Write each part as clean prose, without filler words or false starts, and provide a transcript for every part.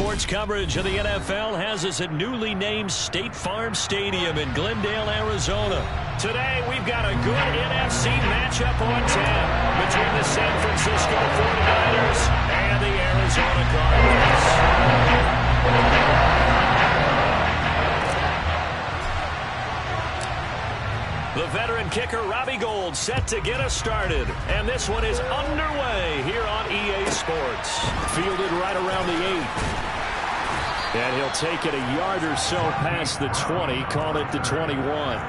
Sports coverage of the NFL has us at newly named State Farm Stadium in Glendale, Arizona. Today, we've got a good NFC matchup on tap between the San Francisco 49ers and the Arizona Cardinals. The veteran kicker, Robbie Gould, set to get us started. And this one is underway here on EA Sports. Fielded right around the 8. And he'll take it a yard or so past the 20, call it the 21.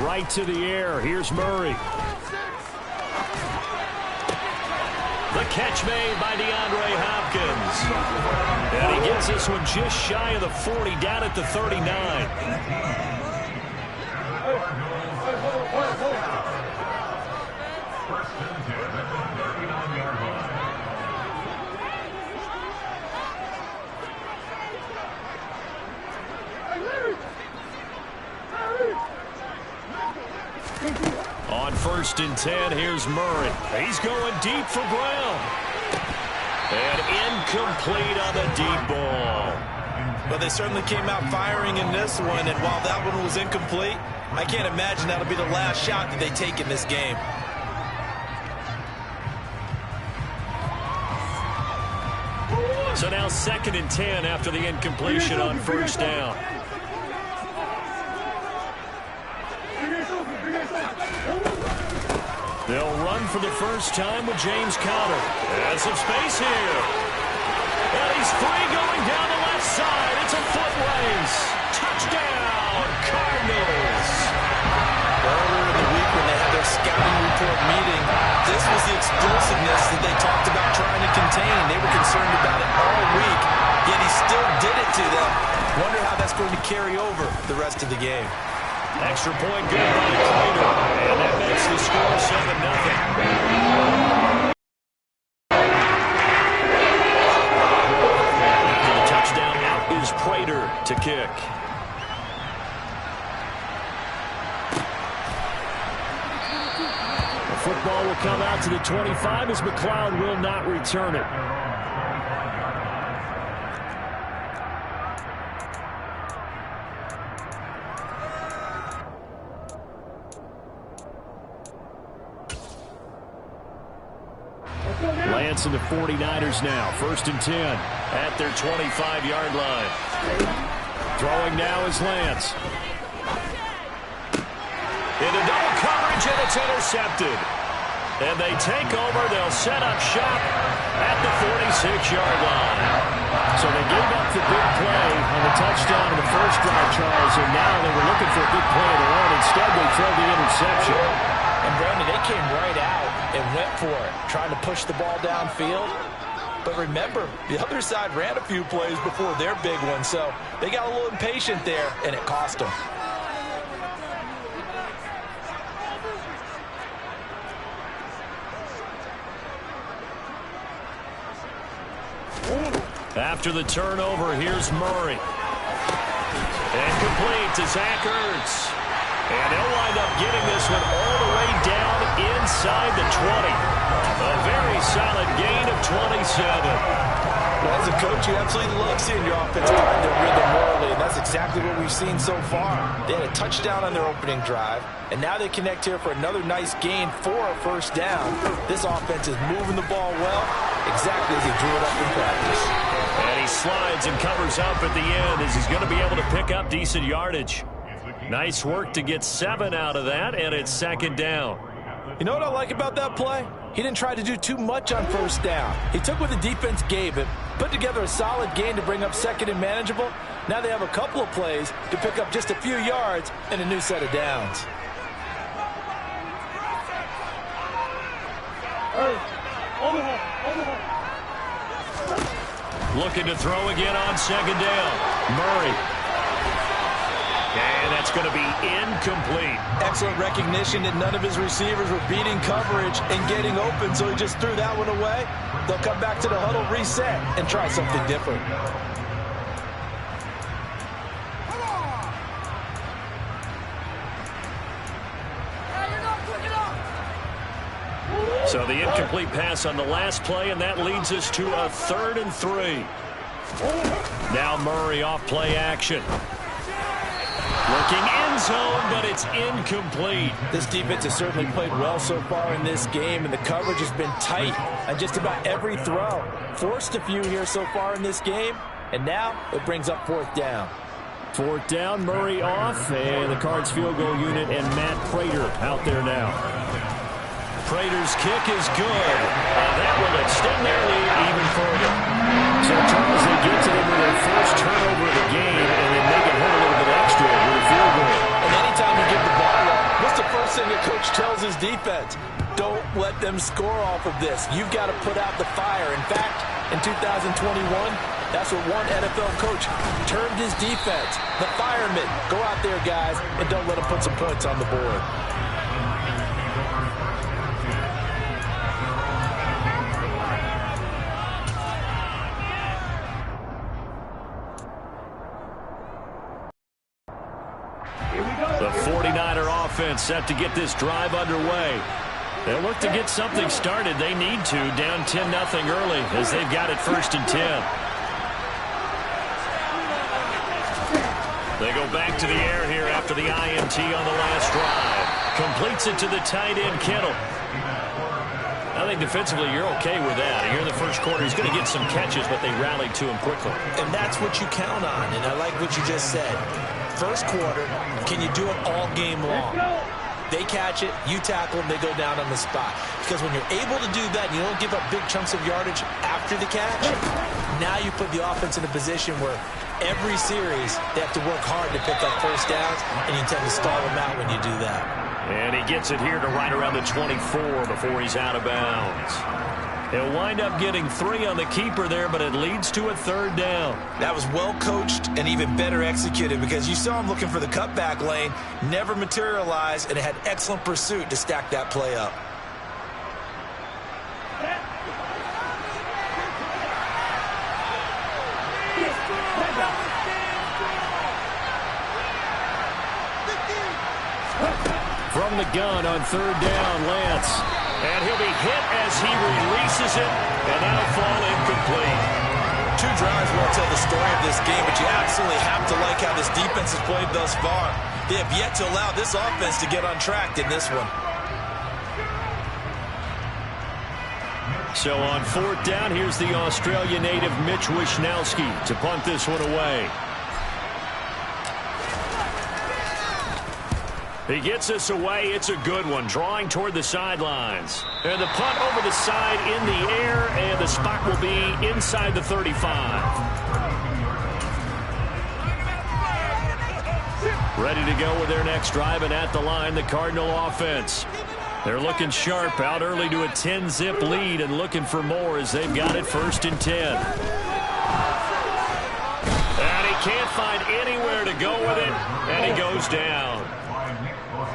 Right to the air. Here's Murray. The catch made by DeAndre Hopkins. And he gets this one just shy of the 40, down at the 39. On 1st and 10, here's Murray. He's going deep for Brown. And incomplete on the deep ball. Well, they certainly came out firing in this one, and while that one was incomplete, I can't imagine that'll be the last shot that they take in this game. So now 2nd and 10 after the incompletion on 1st down. They'll run for the first time with James Conner. Has some space here. And he's free going down the left side. It's a foot race. Touchdown, Cardinals. Earlier in the week when they had their scouting report meeting, this was the explosiveness that they talked about trying to contain. They were concerned about it all week, yet he still did it to them. Wonder how that's going to carry over the rest of the game. Extra point good by Prater. And that makes the score 7-0. The touchdown out is Prater to kick. The football will come out to the 25 as McLeod will not return it. Lance and the 49ers now. 1st and 10 at their 25-yard line. Throwing now is Lance. Into double coverage, and it's intercepted. And they take over. They'll set up shop at the 46-yard line. So they gave up the big play on the touchdown in the first drive, Charles, and now they were looking for a big play of their own. Instead, they throw the interception. And, Brandon, they came right out and went for it, trying to push the ball downfield. But remember, the other side ran a few plays before their big one, so they got a little impatient there, and it cost them. After the turnover, here's Murray. And complete to Zach Ertz. And they'll wind up getting this one all the way down inside the 20. A very solid gain of 27. Well, as a coach, you absolutely love seeing your offense find their rhythm early, and that's exactly what we've seen so far. They had a touchdown on their opening drive, and now they connect here for another nice gain for a first down. This offense is moving the ball well, exactly as he drew it up in practice. And he slides and covers up at the end as he's going to be able to pick up decent yardage. Nice work to get 7 out of that, and it's 2nd down. You know what I like about that play? He didn't try to do too much on first down. He took what the defense gave him, put together a solid gain to bring up 2nd and manageable. Now they have a couple of plays to pick up just a few yards and a new set of downs. Looking to throw again on second down. Murray. And that's going to be incomplete. Excellent recognition that none of his receivers were beating coverage and getting open, so he just threw that one away. They'll come back to the huddle, reset, and try something different. So the incomplete pass on the last play, and that leads us to a 3rd and 3. Now Murray off play action. Looking end zone, but it's incomplete. This defense has certainly played well so far in this game, and the coverage has been tight on just about every throw. Forced a few here so far in this game, and now it brings up 4th down. 4th down, Murray off, and the Cards field goal unit and Matt Prater out there now. Prater's kick is good, and that will extend their lead even further. So Charles, they get to them with their first turnover of the game, and then make it hurt a little bit extra with a field goal. And anytime you give the ball up, what's the first thing a coach tells his defense? Don't let them score off of this. You've got to put out the fire. In fact, in 2021, that's what one NFL coach termed his defense. The firemen. Go out there, guys, and don't let them put some points on the board. The 49er offense set to get this drive underway. They'll look to get something started. They need to, down 10-0 early as they've got it 1st and 10. They go back to the air here after the INT on the last drive. Completes it to the tight end, Kittle. I think defensively you're okay with that. Here in the first quarter, he's going to get some catches, but they rallied to him quickly. And that's what you count on, and I like what you just said. First quarter, can you do it all game long? They catch it, you tackle them, they go down on the spot. Because when you're able to do that and you don't give up big chunks of yardage after the catch, now you put the offense in a position where every series they have to work hard to pick up first downs, and you tend to stall them out when you do that. And he gets it here to right around the 24 before he's out of bounds. He'll wind up getting 3 on the keeper there, but it leads to a 3rd down. That was well coached and even better executed because you saw him looking for the cutback lane, never materialized, and it had excellent pursuit to stack that play up. From the gun on 3rd down, Lance. And he'll be hit as he releases it, and that'll fall incomplete. 2 drives won't tell the story of this game, but you absolutely have to like how this defense has played thus far. They have yet to allow this offense to get on track in this one. So on 4th down, here's the Australia native Mitch Wishnowsky to punt this one away. He gets this away. It's a good one, drawing toward the sidelines. And the punt over the side in the air, and the spot will be inside the 35. Ready to go with their next drive, and at the line, the Cardinal offense. They're looking sharp, out early to a 10-zip lead and looking for more as they've got it 1st and 10. And he can't find anywhere to go with it, and he goes down.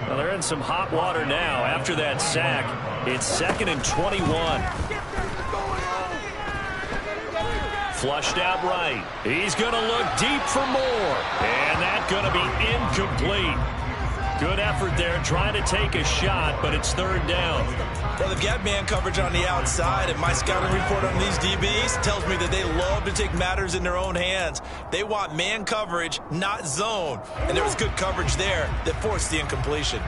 Well, they're in some hot water now. After that sack, it's 2nd and 21. Flushed out right. He's going to look deep for more. And that's going to be incomplete. Good effort there, trying to take a shot, but it's 3rd down. Well, they've got man coverage on the outside, and my scouting report on these DBs tells me that they love to take matters in their own hands. They want man coverage, not zone. And there was good coverage there that forced the incompletion.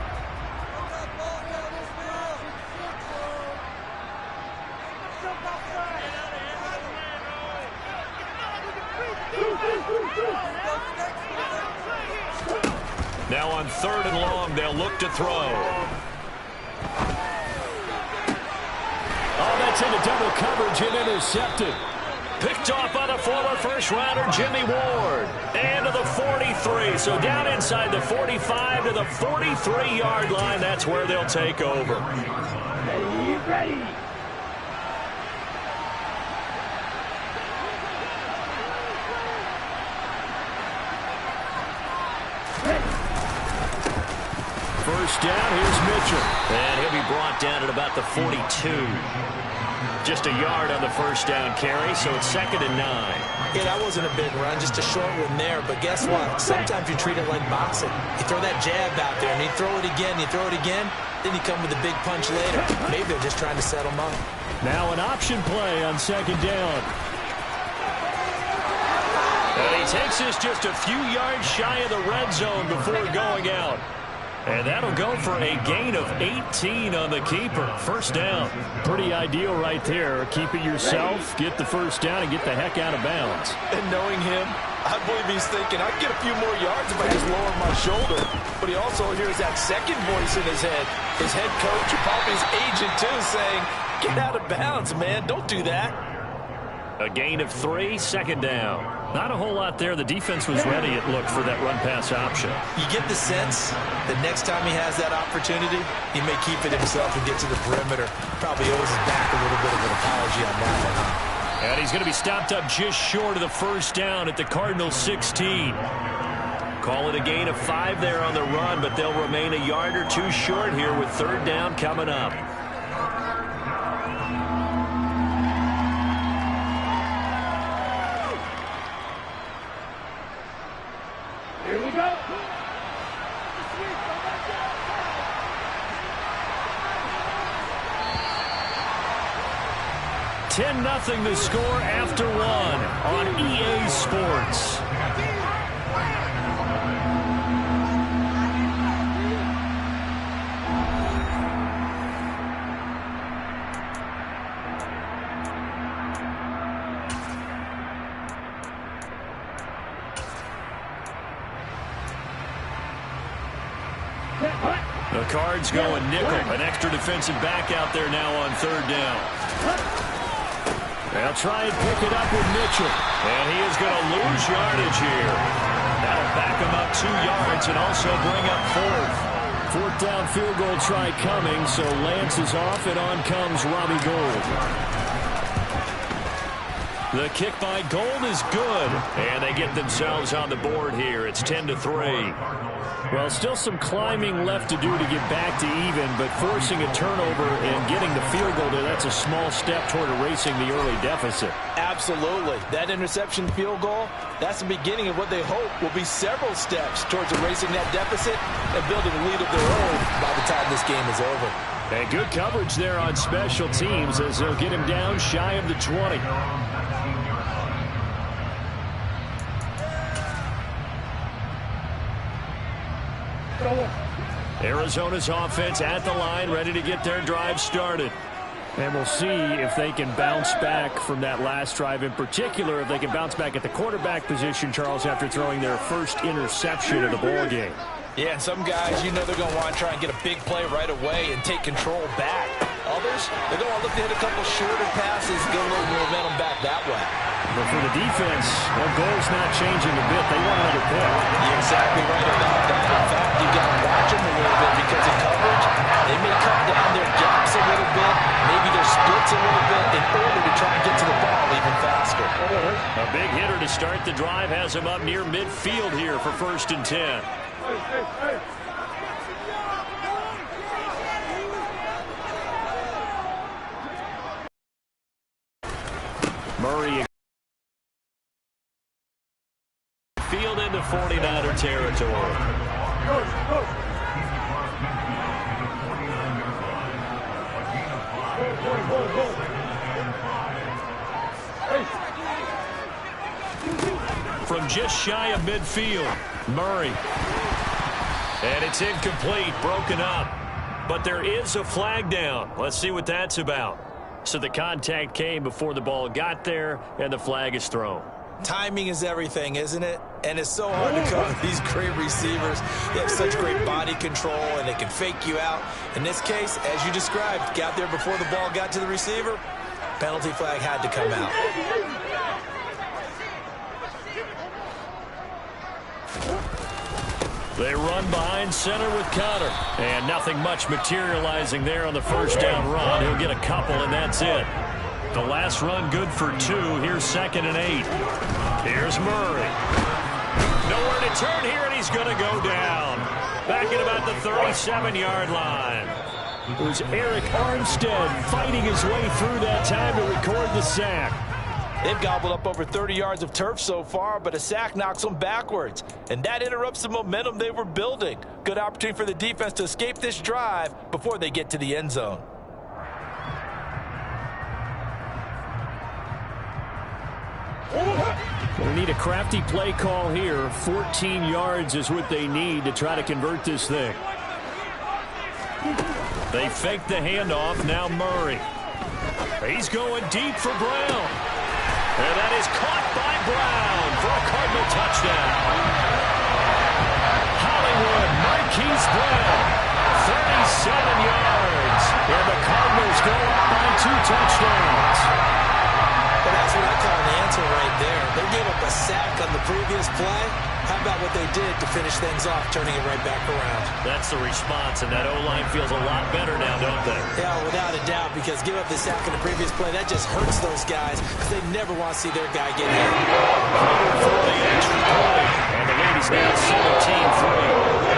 Now on 3rd and long, they'll look to throw. Oh, that's into double coverage and intercepted. Picked off by the former first-rounder Jimmy Ward. And to the 43. So down inside the 45 to the 43-yard line. That's where they'll take over. Ready. first down. Here's Mitchell. And he'll be brought down at about the 42. Just a yard on the first down carry, so it's 2nd and 9. Yeah, that wasn't a big run, just a short one there. But guess what? Sometimes you treat it like boxing. You throw that jab out there, and you throw it again, then you come with a big punch later. Maybe they're just trying to set them up. Now an option play on 2nd down. And he takes this just a few yards shy of the red zone before going out. And that'll go for a gain of 18 on the keeper. First down. Pretty ideal right there. Keep it yourself, get the first down, and get the heck out of bounds. And knowing him, I believe he's thinking, I can get a few more yards if I just lower my shoulder. But he also hears that second voice in his head. His head coach, or probably his agent too, saying, get out of bounds, man. Don't do that. A gain of 3, 2nd down. Not a whole lot there. The defense was ready, it looked, for that run-pass option. You get the sense that next time he has that opportunity, he may keep it himself and get to the perimeter. Probably owes his back a little bit of an apology on that one. And he's going to be stopped up just short of the first down at the Cardinals' 16. Call it a gain of 5 there on the run, but they'll remain a yard or 2 short here with 3rd down coming up. Here we go. 10-0 the score after 1 on EA Sports. The Cards going nickel. An extra defensive back out there now on 3rd down. They'll try and pick it up with Mitchell. And he is going to lose yardage here. That'll back him up 2 yards and also bring up 4th. 4th down field goal try coming, so Lance is off, and on comes Robbie Gould. The kick by Gould is good, and they get themselves on the board here. It's 10-3. Well, still some climbing left to do to get back to even, but forcing a turnover and getting the field goal there, that's a small step toward erasing the early deficit. Absolutely. That interception field goal, that's the beginning of what they hope will be several steps towards erasing that deficit and building a lead of their own by the time this game is over. And good coverage there on special teams as they'll get him down shy of the 20. Arizona's offense at the line, ready to get their drive started. And we'll see if they can bounce back from that last drive. In particular, if they can bounce back at the quarterback position, Charles, after throwing their first interception of the ball game. Yeah, some guys, you know they're going to want to try and get a big play right away and take control back. Others, they're going to want to look to hit a couple shorter passes and get a little momentum back that way. But for the defense, their goal's not changing a bit. They want another pick. You're exactly right about that. In fact, you've got to watch them a little bit because in coverage, they may cut down their gaps a little bit, maybe their splits a little bit in order to try and get to the ball even faster. A big hitter to start the drive has him up near midfield here for 1st and 10. Murray field into 49er territory. From just shy of midfield, Murray. And it's incomplete, broken up. But there is a flag down. Let's see what that's about. So the contact came before the ball got there, and the flag is thrown. Timing is everything, isn't it? And it's so hard to cover these great receivers. They have such great body control, and they can fake you out. In this case, as you described, got there before the ball got to the receiver. Penalty flag had to come out. They run behind center with Connor. And nothing much materializing there on the first down run. He'll get a couple, and that's it. The last run good for 2. Here's 2nd and 8. Here's Murray. Nowhere to turn here, and he's going to go down. Back at about the 37-yard line. It was Eric Armstead fighting his way through that time to record the sack. They've gobbled up over 30 yards of turf so far, but a sack knocks them backwards. And that interrupts the momentum they were building. Good opportunity for the defense to escape this drive before they get to the end zone. They need a crafty play call here. 14 yards is what they need to try to convert this thing. They fake the handoff. Now Murray. He's going deep for Brown. And that is caught by Brown for a Cardinal touchdown. Hollywood Marquise Brown, 37 yards. And the Cardinals go up by 2 touchdowns. Well, that's what I call an answer right there. They gave up a sack on the previous play. How about what they did to finish things off, turning it right back around? That's the response, and that O-line feels a lot better now, don't they? Yeah, without a doubt, because give up the sack on the previous play, that just hurts those guys because they never want to see their guy get hit. For the extra point, and the lead is now 17-3.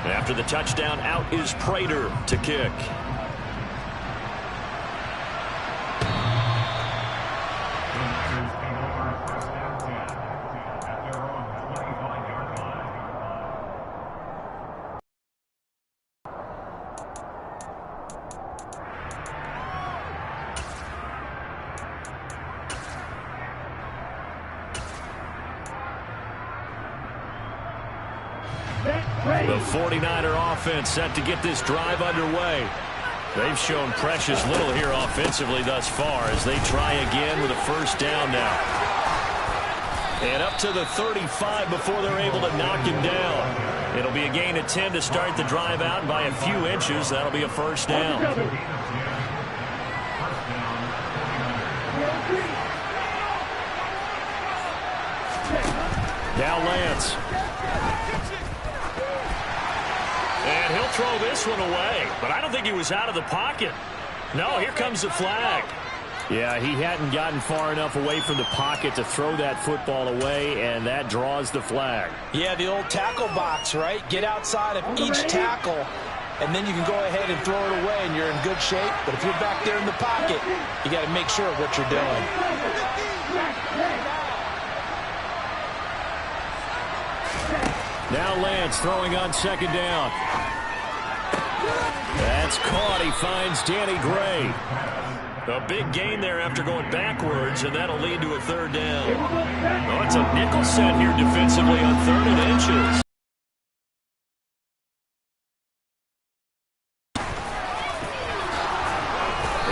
After the touchdown, out is Prater to kick. The 49er offense set to get this drive underway. They've shown precious little here offensively thus far as they try again with a first down now. And up to the 35 before they're able to knock him down. It'll be a gain of 10 to start the drive out, and by a few inches, that'll be a first down. Now Lance. And he'll throw this one away, but I don't think he was out of the pocket. No, here comes the flag. Yeah, he hadn't gotten far enough away from the pocket to throw that football away, and that draws the flag. Yeah, the old tackle box, right? Get outside of each tackle, and then you can go ahead and throw it away, and you're in good shape. But if you're back there in the pocket, you got to make sure of what you're doing. Now Lance throwing on second down. That's caught. He finds Danny Gray. A big gain there after going backwards, and that'll lead to a third down. Oh, it's a nickel set here defensively on 3rd and inches.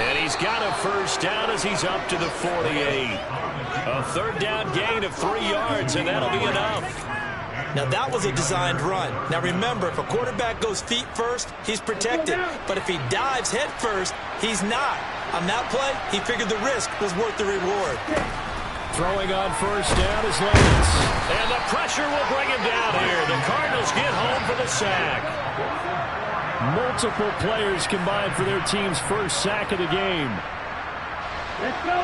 And he's got a first down as he's up to the 48. A third down gain of 3 yards, and that'll be enough. Now, that was a designed run. Now, remember, if a quarterback goes feet first, he's protected. But if he dives head first, he's not. On that play, he figured the risk was worth the reward. Throwing on first down is Lance. And the pressure will bring him down here. The Cardinals get home for the sack. Multiple players combined for their team's first sack of the game. Let's go.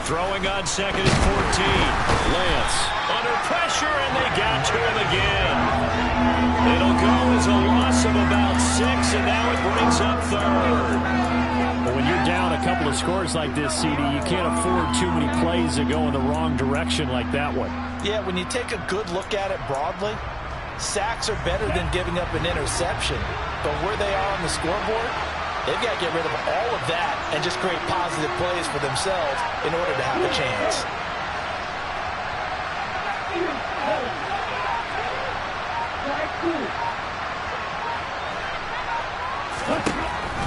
Throwing on second and 14. Lance under pressure, and they got to him again. It'll go as a loss of about 6, and now it brings up 3rd. But when you're down a couple of scores like this, CD, you can't afford too many plays that go in the wrong direction like that one. Yeah, when you take a good look at it broadly, sacks are better than giving up an interception. But where they are on the scoreboard, they've got to get rid of all of that and just create positive plays for themselves in order to have a chance.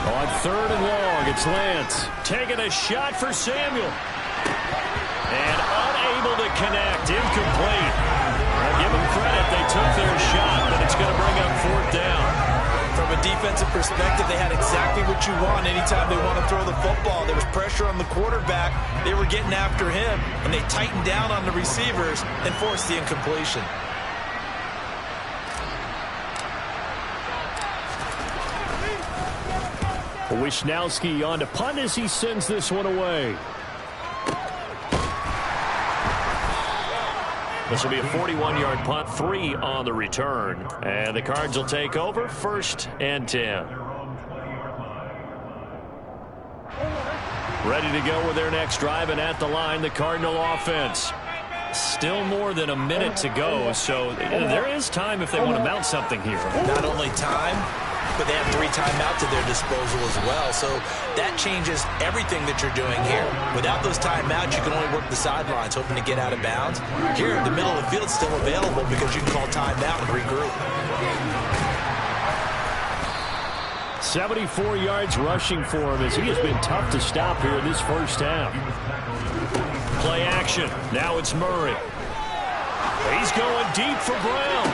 On 3rd and long, it's Lance taking a shot for Samuel. And unable to connect, incomplete. Now give them credit, they took their shot, but it's going to bring up 4th down. From a defensive perspective, they had exactly what you want anytime they want to throw the football. There was pressure on the quarterback. They were getting after him, and they tightened down on the receivers and forced the incompletion. Wishnowski on to punt as he sends this one away. This will be a 41-yard punt, 3 on the return. And the Cards will take over, 1st and 10. Ready to go with their next drive, and at the line, the Cardinal offense. Still more than a minute to go, so there is time if they want to mount something here. Not only time, but they have 3 timeouts at their disposal as well. So that changes everything that you're doing here. Without those timeouts, you can only work the sidelines, hoping to get out of bounds. Here, the middle of the field's still available because you can call timeout and regroup. 74 yards rushing for him as he has been tough to stop here in this first half. Play action. Now it's Murray. He's going deep for Brown.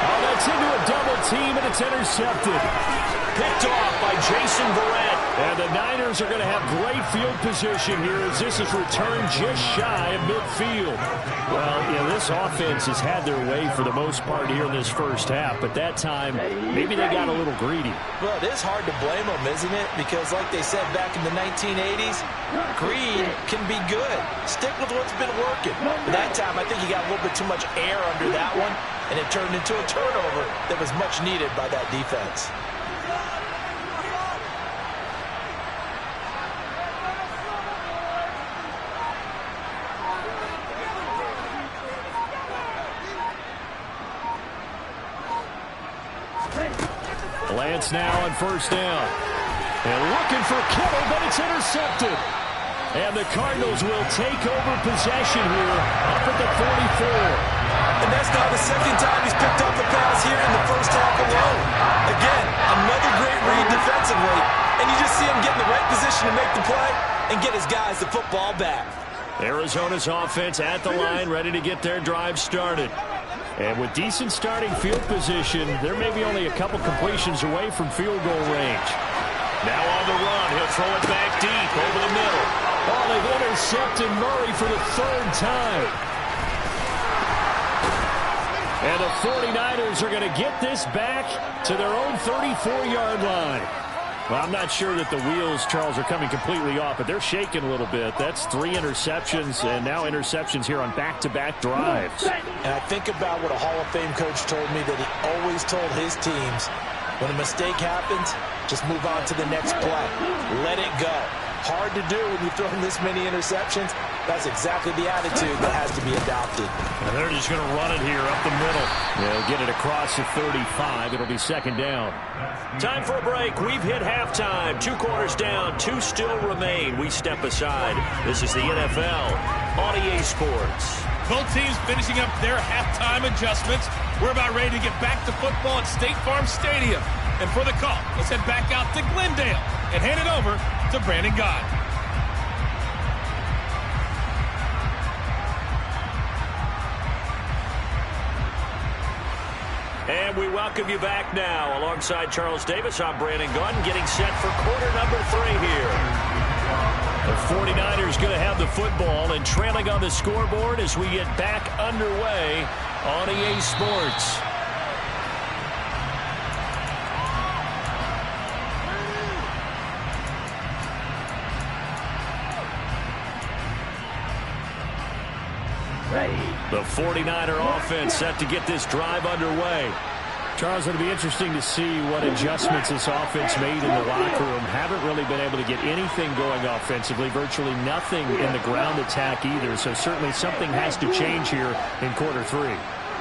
Oh, that's into a double team, and it's intercepted. Picked off by Jason Verrett. And the Niners are going to have great field position here as this is returned just shy of midfield. Well, this offense has had their way for the most part here in this first half, but that time, maybe they got a little greedy. Well, it is hard to blame them, isn't it? Because like they said back in the 1980s, greed can be good. Stick with what's been working. But that time, I think he got a little bit too much air under that one, and it turned into a turnover that was much needed by that defense. Lance now on 1st down. And looking for Kittle, but it's intercepted. And the Cardinals will take over possession here up at the 44. And that's now the 2nd time he's picked up the pass here in the first half alone. Again, another great read defensively. And you just see him get in the right position to make the play and get his guys the football back. Arizona's offense at the line, ready to get their drive started. And with decent starting field position, they're maybe only a couple completions away from field goal range. Now on the run, he'll throw it back deep over the middle. Oh, they've intercepted Murray for the 3rd time. And the 49ers are going to get this back to their own 34-yard line. Well, I'm not sure that the wheels, Charles, are coming completely off, but they're shaking a little bit. That's 3 interceptions, and now interceptions here on back-to-back drives. And I think about what a Hall of Fame coach told me that he always told his teams, when a mistake happens, just move on to the next play. Let it go. Hard to do when you're throwing this many interceptions. That's exactly the attitude that has to be adopted. And they're just going to run it here up the middle. They'll get it across the 35. It'll be 2nd down. Time for a break. We've hit halftime. 2 quarters down. 2 still remain. We step aside. This is the NFL on EA Sports. Both teams finishing up their halftime adjustments. We're about ready to get back to football at State Farm Stadium. And for the call, let's head back out to Glendale and hand it over to Brandon Gott. And we welcome you back now. Alongside Charles Davis, I'm Brandon Gunn, getting set for quarter number 3 here. The 49ers going to have the football and trailing on the scoreboard as we get back underway on EA Sports. The 49er offense set to get this drive underway. Charles, it'll be interesting to see what adjustments this offense made in the locker room. Haven't really been able to get anything going offensively, virtually nothing in the ground attack either. So certainly something has to change here in quarter 3.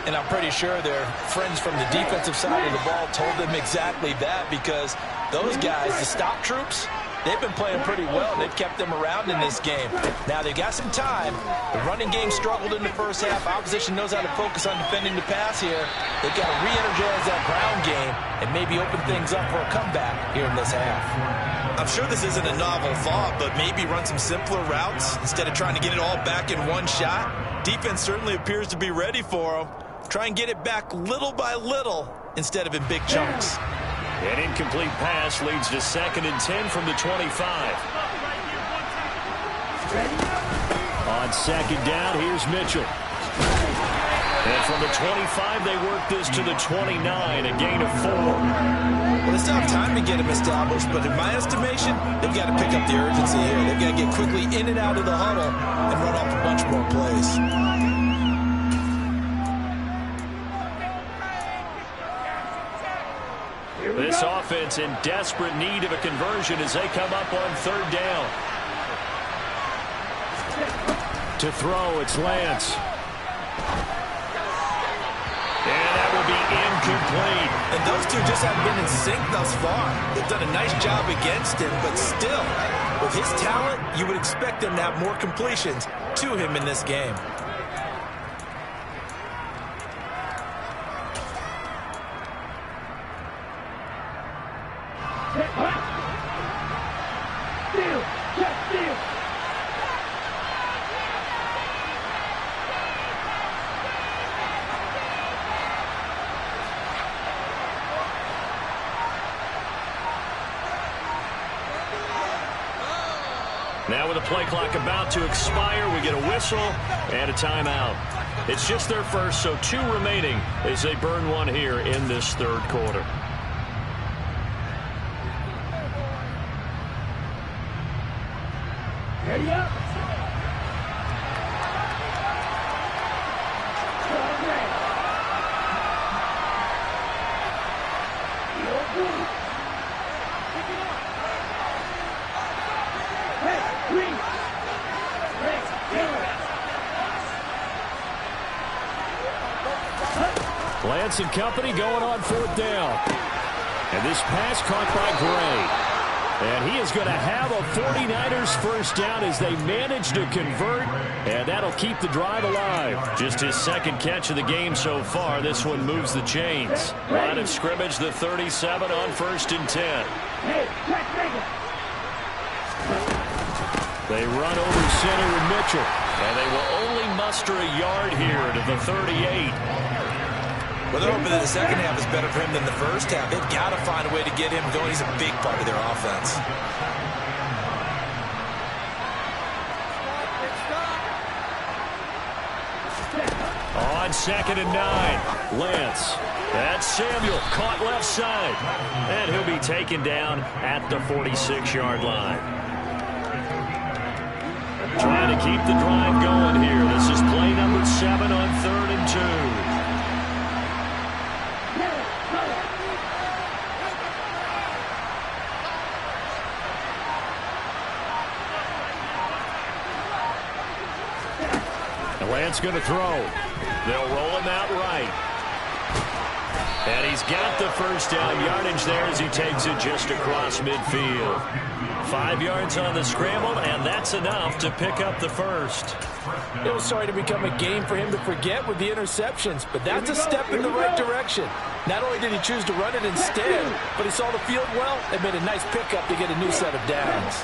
And I'm pretty sure their friends from the defensive side of the ball told them exactly that, because those guys, the stop troops, they've been playing pretty well. They've kept them around in this game. Now, they've got some time. The running game struggled in the first half. Opposition knows how to focus on defending the pass here. They've got to re-energize that ground game and maybe open things up for a comeback here in this half. I'm sure this isn't a novel thought, but maybe run some simpler routes instead of trying to get it all back in one shot. Defense certainly appears to be ready for them. Try and get it back little by little instead of in big chunks. An incomplete pass leads to 2nd and 10 from the 25. On 2nd down, here's Mitchell. And from the 25, they work this to the 29, a gain of 4. Well, they still have time to get him established, but in my estimation, they've got to pick up the urgency here. They've got to get quickly in and out of the huddle and run off a bunch more plays. This offense in desperate need of a conversion as they come up on 3rd down. To throw, it's Lance. And that will be incomplete. And those two just haven't been in sync thus far. They've done a nice job against him, but still, with his talent, you would expect them to have more completions to him in this game. Now with the play clock about to expire, we get a whistle and a timeout. It's just their first, so 2 remaining as they burn one here in this 3rd quarter. Ready up. Lance and company going on 4th down. And this pass caught by Gray. And he is going to have a 49ers first down as they manage to convert. And that'll keep the drive alive. Just his 2nd catch of the game so far. This one moves the chains. Line of scrimmage, the 37 on 1st and 10. They run over center with Mitchell. And they will only muster a yard here to the 38. Well, they're hoping that the second half is better for him than the first half. They've got to find a way to get him going. He's a big part of their offense. On 2nd and 9, Lance. That's Samuel, caught left side. And he'll be taken down at the 46-yard line. Trying to keep the drive going here. This is play number 7 on 3rd and 2. Lance going to throw. They'll roll him out right. And he's got the first down yardage there as he takes it just across midfield. 5 yards on the scramble, and that's enough to pick up the first. It was starting to become a game for him to forget with the interceptions, but that's a step in the right direction. Not only did he choose to run it instead, but he saw the field well and made a nice pickup to get a new set of downs.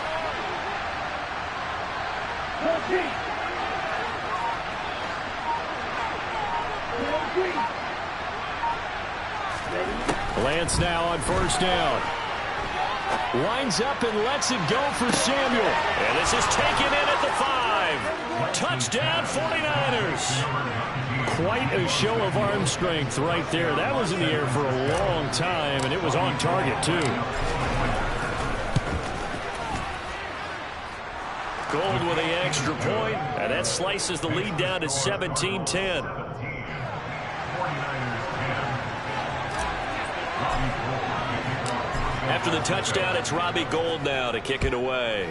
Lance now on first down. Winds up and lets it go for Samuel. And this is taken in at the 5. Touchdown 49ers. Quite a show of arm strength right there. That was in the air for a long time, and it was on target too. Gold with the extra point, and that slices the lead down to 17-10. After the touchdown, it's Robbie Gould now to kick it away.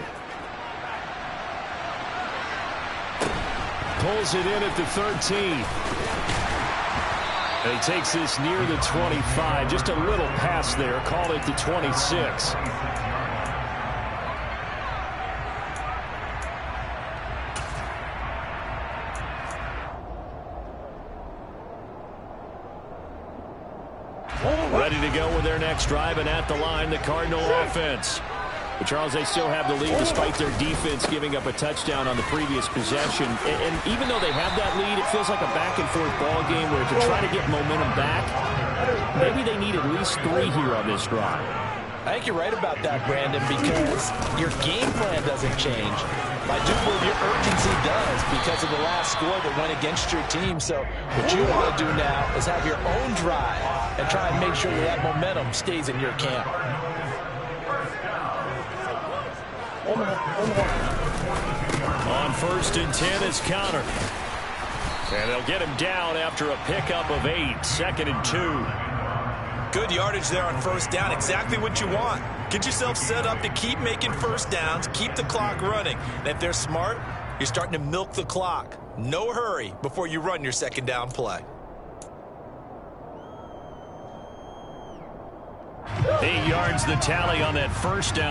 Pulls it in at the 13. And he takes this near the 25. Just a little pass there. Call it the 26. Ready to go with their next drive, and at the line, the Cardinal offense. But Charles, they still have the lead despite their defense giving up a touchdown on the previous possession. And even though they have that lead, it feels like a back-and-forth ball game where to try to get momentum back, Maybe they need at least 3 here on this drive. I think you're right about that, Brandon, because your game plan doesn't change. I do believe your urgency does because of the last score that went against your team. So what you want to do now is have your own drive and try and make sure that momentum stays in your camp. On 1st and 10 is counter. And they'll get him down after a pickup of 8. 2nd and 2. Good yardage there on 1st down. Exactly what you want. Get yourself set up to keep making 1st downs, keep the clock running. And if they're smart, you're starting to milk the clock. No hurry before you run your 2nd down play. 8 yards the tally on that 1st down.